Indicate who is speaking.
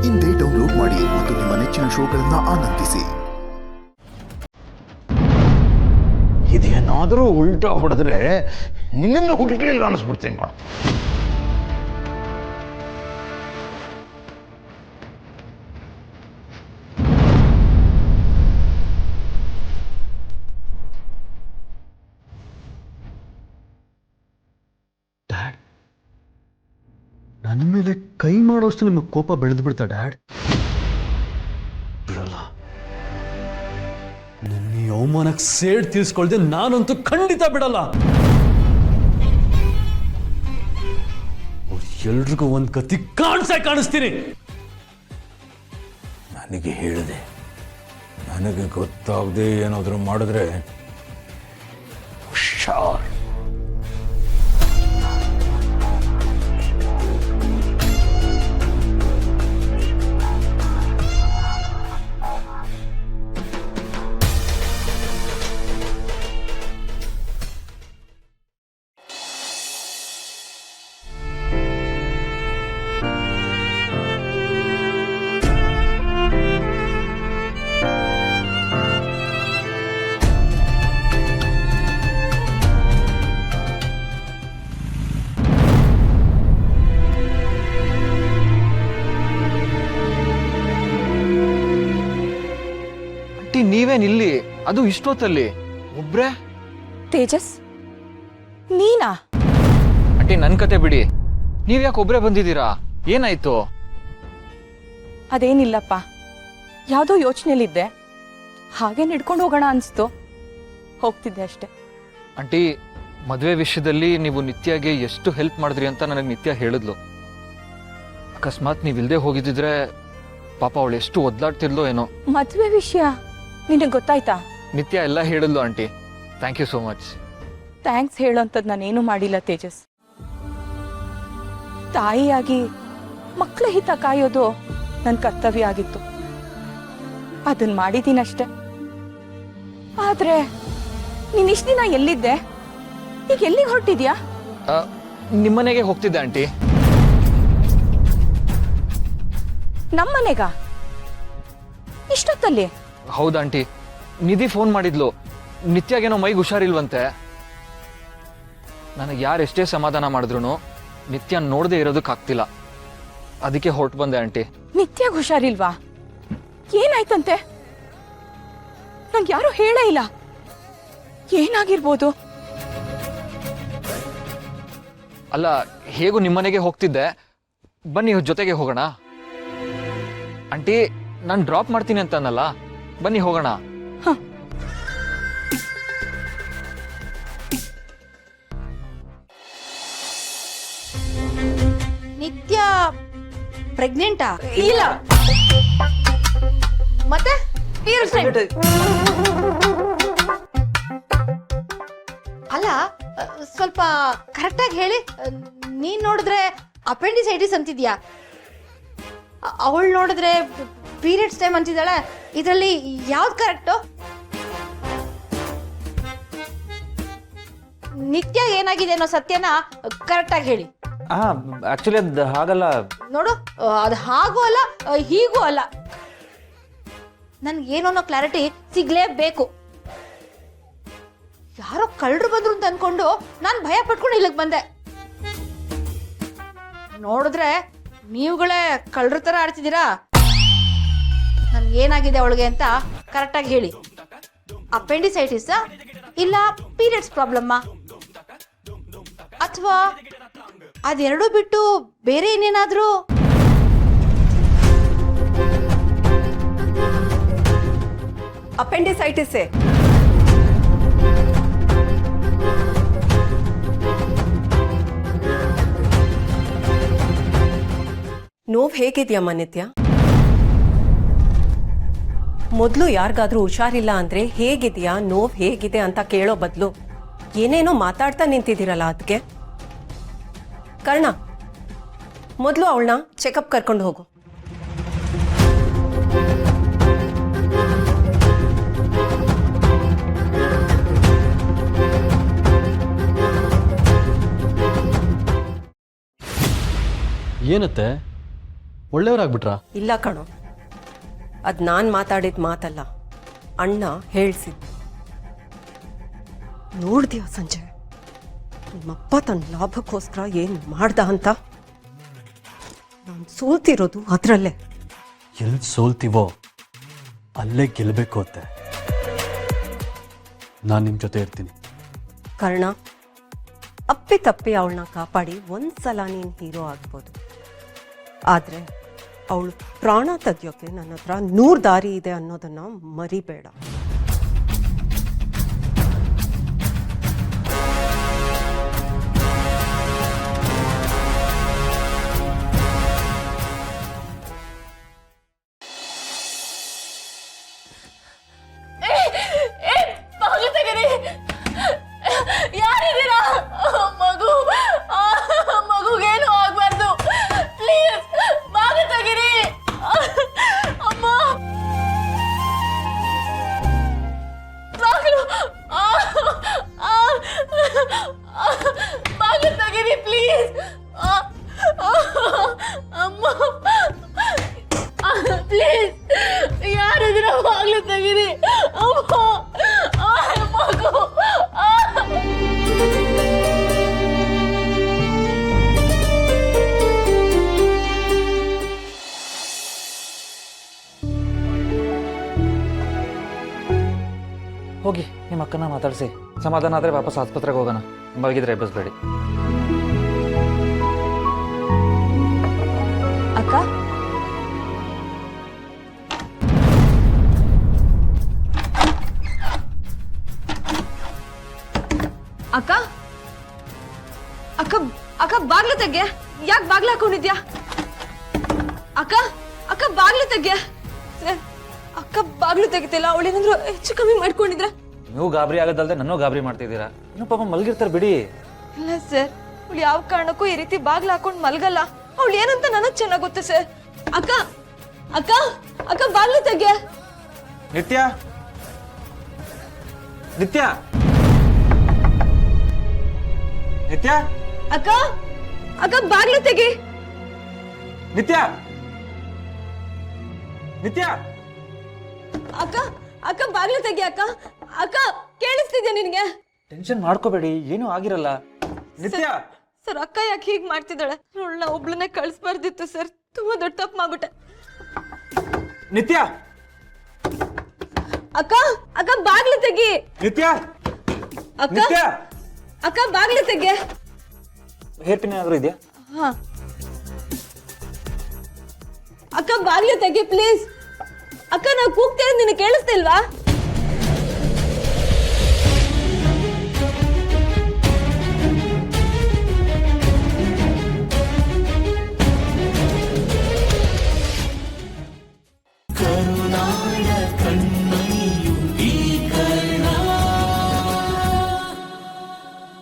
Speaker 1: ಇಂದೇ ಡೌನ್ಲೋಡ್ ಮಾಡಿ ಮತ್ತು ನಿಮ್ಮ ನೆಚ್ಚಿನ ಶೋಗಳನ್ನು ಆನಂದಿಸಿ.
Speaker 2: ಇದೇನಾದರೂ ಉಲ್ಟಾ ಹೊಡೆದ್ರೆ ನಿನ್ನನ್ನು ಹುಡುಗಿಲ್ಲ ಅನಿಸ್ಬಿಡ್ತೀನಿ ಕಣ.
Speaker 3: ಡ್ಯಾಡ್, ನನ್ನ ಮೇಲೆ ಕೈ ಮಾಡೋಷ್ಟು ನಿಮಗೆ ಕೋಪ ಬೆಳೆದು ಬಿಡ್ತಾ ಡ್ಯಾಡ್? ಬಿಡಲ್ಲ. ನನ್ನ ಈ ಅವಮಾನಕ್ಕೆ ಸೇಡ್ ತೀರಿಸ್ಕೊಳ್ದೆ ನಾನಂತೂ ಖಂಡಿತ ಬಿಡಲ್ಲ. ಅವ್ರು ಎಲ್ರಿಗೂ ಒಂದು ಕತ್ತಿ ಕಾಣಿಸ್ತೀನಿ.
Speaker 2: ನನಗೆ ಹೇಳಿದೆ, ನನಗೆ ಗೊತ್ತಾಗದೆ ಏನಾದರೂ ಮಾಡಿದ್ರೆ ಹುಷಾರ್.
Speaker 4: ನೀವೇನಿಲ್ಲಿ, ಅದು ಇಷ್ಟೊತ್ತಲ್ಲಿ ಒಬ್ರೆ?
Speaker 5: ತೇಜಸ್, ನೀನಾ?
Speaker 4: ಆಂಟಿ, ನನ್ ಕತೆ ಬಿಡಿ, ನೀವ್ ಯಾಕೆ ಒಬ್ರೆ ಬಂದಿದ್ದೀರಾ? ಏನಾಯ್ತು?
Speaker 5: ಅದೇನಿಲ್ಲಪ್ಪ, ಯಾವುದೋ ಯೋಚನೆಯಲ್ಲಿದ್ದೆ, ಹಾಗೆ ನಡ್ಕೊಂಡು ಹೋಗೋಣ ಅನ್ಸ್ತು, ಹೋಗ್ತಿದ್ದೆ ಅಷ್ಟೆ.
Speaker 4: ಆಂಟಿ, ಮದುವೆ ವಿಷಯದಲ್ಲಿ ನೀವು ನಿತ್ಯಗೆ ಎಷ್ಟು ಹೆಲ್ಪ್ ಮಾಡಿದ್ರಿ ಅಂತ ನನಗೆ ನಿತ್ಯ ಹೇಳಿದ್ಲು. ಅಕಸ್ಮಾತ್ ನೀವಿಲ್ದೆ ಹೋಗಿದ್ದಿದ್ರೆ ಪಾಪ ಅವಳು ಎಷ್ಟು ಒದ್ದಾಡ್ತಿರ್ಲೋ ಏನೋ.
Speaker 5: ಮದುವೆ ವಿಷಯ ನಿನಗೆ ಗೊತ್ತಾಯ್ತಾ?
Speaker 4: ನಿತ್ಯ ಎಲ್ಲ ಹೇಳಿದ್ಲು aunty. Thank you so much.
Speaker 5: Thanks ಹೇಳೋಂಥದ್ದು ನಾನೇನು ಮಾಡಿಲ್ಲ ತೇಜಸ್. ತಾಯಿಯಾಗಿ ಮಕ್ಕಳ ಹಿತ ಕಾಯೋದು ನನ್ನ ಕರ್ತವ್ಯ ಆಗಿತ್ತು, ಅದನ್ನ ಮಾಡಿದ್ದೀನಷ್ಟೆ. ಆದ್ರೆ ನೀನ್ ಇಷ್ಟ ದಿನ ಎಲ್ಲಿದ್ದೆ? ಈಗ ಎಲ್ಲಿಗೆ ಹೊರಟಿದ್ಯಾ?
Speaker 4: ನಿಮ್ಮನೆಗೆ ಹೋಗ್ತಿದ್ದೆ ಆಂಟಿ.
Speaker 5: ನಮ್ಮನೆಗ? ಇಷ್ಟೊತ್ತಲ್ಲಿ?
Speaker 4: ಹೌದಾಂಟಿ, ನಿಧಿ ಫೋನ್ ಮಾಡಿದ್ಲು, ನಿತ್ಯಾಗೇನೋ ಮೈಗೆ ಹುಷಾರಿಲ್ವಂತೆ. ನನಗೆ ಯಾರೆಷ್ಟೇ ಸಮಾಧಾನ ಮಾಡಿದ್ರು ನಿತ್ಯ ನೋಡದೆ ಇರೋದಕ್ಕಾಗ್ತಿಲ್ಲ, ಅದಕ್ಕೆ ಹೊರಟು ಬಂದೆ ಆಂಟಿ.
Speaker 5: ನಿತ್ಯಾಗ ಹುಷಾರಿಲ್ವಾ? ಏನಾಯ್ತಂತೆ? ನಂಗೆ ಯಾರು ಹೇಳೇ ಇಲ್ಲ. ಏನಾಗಿರ್ಬೋದು?
Speaker 4: ಅಲ್ಲ, ಹೇಗೂ ನಿಮ್ಮನೆಗೆ ಹೋಗ್ತಿದ್ದೆ, ಬನ್ನಿ ಜೊತೆಗೆ ಹೋಗೋಣ. ಆಂಟಿ, ನಾನು ಡ್ರಾಪ್ ಮಾಡ್ತೀನಿ ಅಂತ ಅನ್ನಲ್ಲ, ಬನ್ನಿ ಹೋಗೋಣ.
Speaker 6: ನಿತ್ಯ ಪ್ರೆಗ್ನೆಂಟಾ?
Speaker 5: ಇಲ್ಲ.
Speaker 6: ಮತ್ತೆ ಅಲ್ಲ, ಸ್ವಲ್ಪ ಕರೆಕ್ಟಾಗಿ ಹೇಳಿ. ನೀನ್ ನೋಡಿದ್ರೆ ಅಪೆಂಡಿಸೈಟಿಸ್ ಅಂತಿದ್ಯಾ, ಅವಳು ನೋಡಿದ್ರೆ ಪೀರಿಯಡ್ಸ್ ಟೈಮ್ ಅಂತಿದ್ದಾಳೆ. ಇದರಲ್ಲಿ ಯಾವ್ದು ಕರೆಕ್ಟು? ನಿತ್ಯ ಏನಾಗಿದೆ ಅನ್ನೋ ಸತ್ಯನ ಕರೆಕ್ಟಾಗಿ ಹೇಳಿ.
Speaker 7: ಆಕ್ಚುಲಿ ಅದು ಹಾಗಲ್ಲ.
Speaker 6: ನೋಡು, ಅದು ಹಾಗೂ ಅಲ್ಲ ಹೀಗೂ ಅಲ್ಲ. ನನ್ಗೇನೋ ಅನ್ನೋ ಕ್ಲಾರಿಟಿ ಸಿಗ್ಲೇಬೇಕು. ಯಾರೋ ಕಳ್ಳರು ಬಂದ್ರು ಅಂತ ಅನ್ಕೊಂಡು ನಾನು ಭಯ ಪಟ್ಕೊಂಡು ಇಲ್ಲಿಗೆ ಬಂದೆ. ನೋಡಿದ್ರೆ ನೀವುಗಳೇ ಕಳ್ಳರ ತರ ಆಡ್ತಿದ್ದೀರಾ. ನನ್ಗೇನಾಗಿದೆ ಅವಳಿಗೆ ಅಂತ ಕರೆಕ್ಟಾಗಿ ಹೇಳಿ. ಅಪೆಂಡಿಸೈಟಿಸ್ ಇಲ್ಲ ಪೀರಿಯಡ್ಸ್ ಪ್ರಾಬ್ಲಮ್ಮಾ, ಅಥವಾ ಅದೆರಡು ಬಿಟ್ಟು ಬೇರೆ ಇನ್ನೇನಾದ್ರೂ?
Speaker 5: ಅಪೆಂಡಿಸೈಟಿಸ್.
Speaker 8: ನೋವು ಹೇಗಿದೆಯಮ್ಮ ನಿತ್ಯ? ಮೊದಲು ಯಾರಿಗಾದ್ರೂ ಹುಷಾರಿಲ್ಲ ಅಂದ್ರೆ ಹೇಗಿದೆಯಾ, ನೋವು ಹೇಗಿದೆ ಅಂತ ಕೇಳೋ ಬದಲು ಏನೇನೋ ಮಾತಾಡ್ತಾ ನಿಂತಿದ್ದೀರಲ್ಲ, ಅದಕ್ಕೆ. ಕರ್ಣ, ಮೊದಲು ಅವಳನ್ನ ಚೆಕಪ್ ಕರ್ಕೊಂಡು ಹೋಗು.
Speaker 3: ಏನತ್ತೆ ಒಳ್ಳೆಯವ್ರಾಗ್ಬಿಟ್ರಾ?
Speaker 8: ಇಲ್ಲ ಕಣೋ, ಅದು ನಾನು ಮಾತಾಡಿದ ಮಾತಲ್ಲ, ಅಣ್ಣ ಹೇಳ್ಸಿದ್ದು. ನೋಡ್ತೀಯ ಸಂಜಯ್, ನಿಮ್ಮಪ್ಪ ತನ್ನ ಲಾಭಕ್ಕೋಸ್ಕರ ಏನು ಮಾಡ್ದ ಅಂತ? ನಾನು ಸೋಲ್ತಿರೋದು ಅದರಲ್ಲೇ.
Speaker 3: ಎಲ್ಲಿ ಸೋಲ್ತೀವೋ ಅಲ್ಲೇ ಗೆಲ್ಲಬೇಕು ಅತ್ತೆ. ನಾನು ನಿಮ್ಮ ಜೊತೆ ಇರ್ತೀನಿ.
Speaker 8: ಕರ್ಣ, ಅಪ್ಪಿ ತಪ್ಪಿ ಅವಳನ್ನ ಕಾಪಾಡಿ ಒಂದ್ಸಲ ನೀನು ಹೀರೋ ಆಗ್ಬೋದು, ಆದರೆ ಅವಳು ಪ್ರಾಣ ತೆಗಿಯೋಕೆ ನನ್ನ ಹತ್ರ 100 ದಾರಿ ಇದೆ ಅನ್ನೋದನ್ನ ಮರಿಬೇಡ.
Speaker 5: ಯಾರಿದ್ದೀರಾ? ಮಗುಗೇನು ಆಗ್ಬಾರ್ದು, ಪ್ಲೀಸ್ ಬಾಗಿಲು ತೆಗೀರಿ. ಅಮ್ಮ, ಬಾಗಿಲು ಬಾಗಿಲು ತೆಗೀರಿ ಪ್ಲೀಸ್. ಅಮ್ಮ ಪ್ಲೀಸ್, ಯಾರಿದ್ದೀರಾ? ಬಾಗಿಲು ತೆಗೀರಿ. ಅಮ್ಮ, ಮಗು.
Speaker 7: ಹೋಗಿ ನಿಮ್ಮ ಅಕ್ಕನ ಮಾತಾಡಿಸಿ, ಸಮಾಧಾನ ಆದರೆ ವಾಪಸ್ ಆಸ್ಪತ್ರೆಗೆ ಹೋಗೋಣ. ಮಲಗಿದ್ರೆ ಎಬ್ಬಿಸ್ಬೇಡಿ.
Speaker 5: ಅಕ್ಕ, ಅಕ್ಕ, ಅಕ್ಕ, ಅಕ್ಕ ಬಾಗ್ಲು ತೆಗ್ಯ. ಯಾಕೆ ಬಾಗ್ಲು ಹಾಕೊಂಡಿದ್ಯಾ? ಅಕ್ಕ, ಅಕ್ಕ ಬಾಗ್ಲು ತೆಗ್ಯ. ಅಕ್ಕ ಬಾಗ್ಲು ತೆಗಿತಿಲ್ಲ. ಅವಳೇನಾದ್ರು ಹೆಚ್ಚು ಕಮ್ಮಿ ಮಾಡ್ಕೊಂಡಿದ್ರ?
Speaker 7: ನೀವು ಗಾಬರಿ ಆಗೋದಲ್ದೆ ನನ್ನೂ ಗಾಬರಿ ಮಾಡ್ತಿದ್ದೀರಾ. ಇನ್ನು ಪಾಪ ಮಲಗಿರ್ತಾರೆ ಬಿಡಿ.
Speaker 5: ಇಲ್ಲ ಸರ್, ಅವಳು ಯಾವ ಕಾರಣಕ್ಕೂ ಈ ರೀತಿ ಬಾಗ್ಲು ಹಾಕೊಂಡು ಮಲ್ಗಲ್ಲ. ಅವಳು ಏನಂತ ನನಗ್ ಚೆನ್ನಾಗ್ ಗೊತ್ತು ಸರ್. ಅಕ್ಕ, ಅಕ್ಕ, ಅಕ್ಕ ಬಾಗ್ಲು ತೆಗ್ಯ.
Speaker 7: ನಿತ್ಯ, ನಿತ್ಯ, ನಿತ್ಯ,
Speaker 5: ಅಕ್ಕ, ಅಕ್ಕ ಬಾಗ್ಲು ತೆಗಿ.
Speaker 7: ನಿತ್ಯ, ನಿತ್ಯ,
Speaker 5: ಅಕ್ಕ, ಅಕ್ಕ ಬಾಗ್ಲು ತೆಗಿ. ಅಕ್ಕ, ಅಕ್ಕ ಕೇಳಿಸ್ತಿದ್ಯಾ ನಿನ್ಗೆ?
Speaker 7: ಟೆನ್ಷನ್ ಮಾಡ್ಕೋಬೇಡಿ, ಏನೂ ಆಗಿರಲ್ಲ. ನಿತ್ಯ,
Speaker 5: ಸರ್, ಅಕ್ಕ ಯಾಕೆ ಹೀಗ್ ಮಾಡ್ತಿದ್ದಾಳೆ? ಅವಳನ್ನ ಒಬ್ಳನ್ನೇ ಕಳಿಸ್ಬಾರ್ದಿತ್ತು ಸರ್. ತುಂಬಾ ದೊಡ್ಡ ತಪ್ಪು ಮಾಡ್ಬಿಟ್ಟೆ.
Speaker 7: ನಿತ್ಯ,
Speaker 5: ಅಕ್ಕ, ಅಕ್ಕ ಬಾಗ್ಲು ತೆಗಿ.
Speaker 7: ನಿತ್ಯ,
Speaker 5: ಅಕ್ಕ,
Speaker 7: ನಿತ್ಯ,
Speaker 5: ಅಕ್ಕ ಬಾಗ್ಲು ತೆಗಿ.
Speaker 7: ಹೇರ್ ಪಿನ್ ಏನಾದ್ರು ಇದೆಯಾ?
Speaker 5: ಹಾ, ಅಕ್ಕ ಬಾಗ್ಲು ತೆಗಿ ಪ್ಲೀಸ್. ಅಕ್ಕ, ನಾವು ಕೂಗ್ತಾ ಇರೋದು ನಿನಗೆ ಕೇಳಿಸ್ತಿಲ್ವಾ?